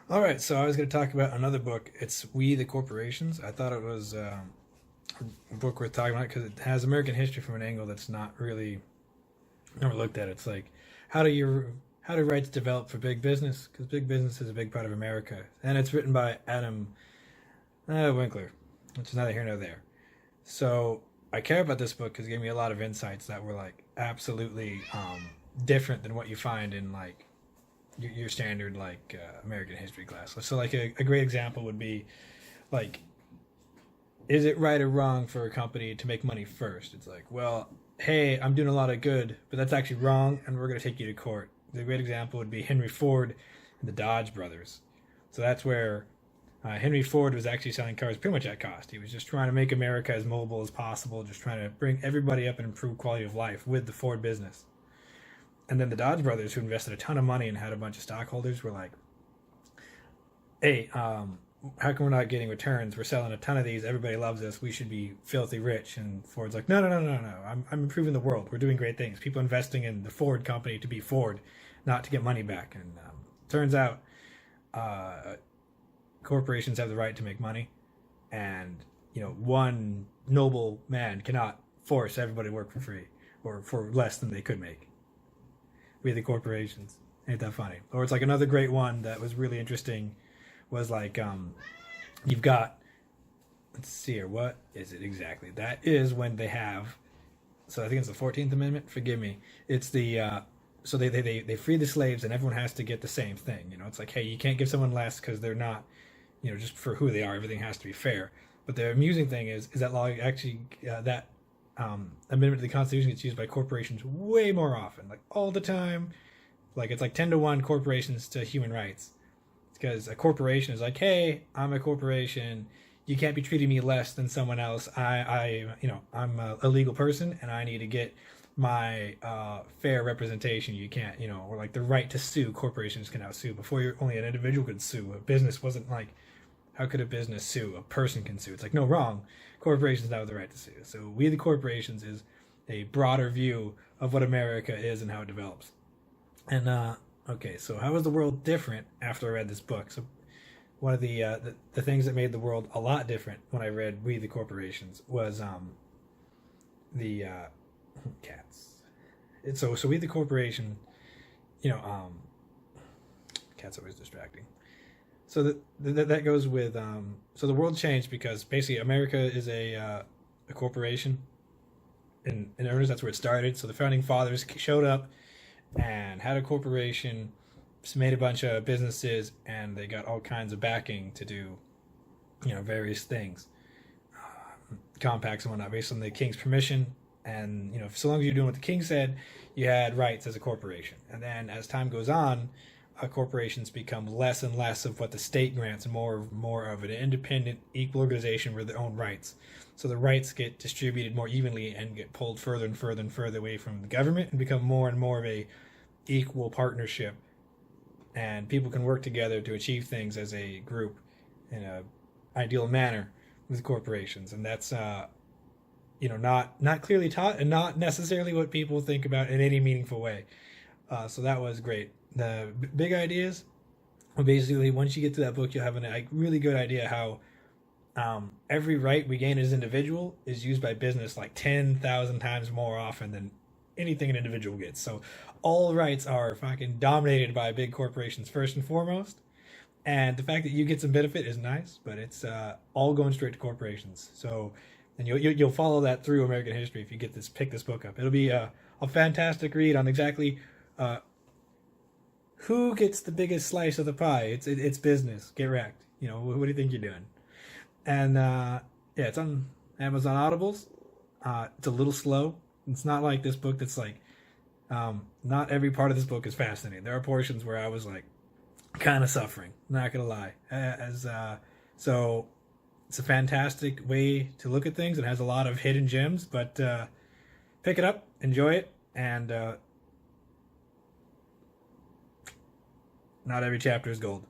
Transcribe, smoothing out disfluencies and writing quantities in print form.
All right, so I was going to talk about another book. It's We the Corporations. I thought it was a book worth talking about because it has American history from an angle that's not really never looked at. It's like how do you how do rights develop for big business? Because big business is a big part of America, and it's written by Adam Winkler, which is neither here nor there. So I care about this book because it gave me a lot of insights that were like absolutely different than what you find in like your standard like American history class. So like a great example would be like, is it right or wrong for a company to make money first? It's like, well, hey, I'm doing a lot of good, but that's actually wrong, and we're going to take you to court. The great example would be Henry Ford and the Dodge brothers. So that's where Henry Ford was actually selling cars pretty much at cost. He was just trying to make America as mobile as possible, just trying to bring everybody up and improve quality of life with the Ford business. And then the Dodge brothers, who invested a ton of money and had a bunch of stockholders, were like, hey, how come we're not getting returns? We're selling a ton of these. Everybody loves us. We should be filthy rich. And Ford's like, no, no, no, no, no. I'm improving the world. We're doing great things. People investing in the Ford company to be Ford, not to get money back. And turns out uh, corporations have the right to make money. And, one noble man cannot force everybody to work for free or for less than they could make. We the corporations. Ain't that funny? Or it's like another great one that was really interesting was like you've got, let's see here, what is it exactly? That is when they have, so I think it's the 14th Amendment, forgive me. It's the so they free the slaves and everyone has to get the same thing. It's like, hey, you can't give someone less because they're not, just for who they are. Everything has to be fair. But the amusing thing is that law actually that amendment to the Constitution gets used by corporations way more often, like all the time. Like it's like 10-1 corporations to human rights. It's because a corporation is like, hey, I'm a corporation. You can't be treating me less than someone else. I'm a legal person and I need to get my fair representation. You can't, or like the right to sue. Corporations can now sue. Before, only an individual could sue. A business wasn't like, how could a business sue? A person can sue. It's like, no, wrong. Corporations now have the right to sue. So we the corporations is a broader view of what America is and how it develops. And okay, so how was the world different after I read this book? So one of the things that made the world a lot different when I read We the Corporations was the cats. So We the Corporation, you know um, cats always distracting. So that goes with so the world changed because basically America is a corporation in earnest. That's where it started. So the founding fathers showed up and had a corporation, just made a bunch of businesses, and they got all kinds of backing to do, various things, compacts and whatnot, based on the king's permission. And so long as you're doing what the king said, you had rights as a corporation. And then as time goes on, corporations become less and less of what the state grants, and more of an independent, equal organization with their own rights. So the rights get distributed more evenly and get pulled further and further and further away from the government and become more and more of a equal partnership. And people can work together to achieve things as a group in a ideal manner with corporations. And that's not clearly taught and not necessarily what people think about in any meaningful way. So that was great. The big ideas, well, basically, once you get to that book, you'll have a really good idea how every right we gain as an individual is used by business like 10,000 times more often than anything an individual gets. So all rights are fucking dominated by big corporations first and foremost. And the fact that you get some benefit is nice, but it's all going straight to corporations. So, and you'll follow that through American history if you pick this book up. It'll be a fantastic read on exactly uh, who gets the biggest slice of the pie. It's business. Get wrecked. What do you think you're doing? And yeah, it's on Amazon Audibles. It's a little slow. It's not like this book that's like not every part of this book is fascinating. There are portions where I was like kind of suffering. Not gonna lie. So it's a fantastic way to look at things. It has a lot of hidden gems, but pick it up, enjoy it, and not every chapter is gold.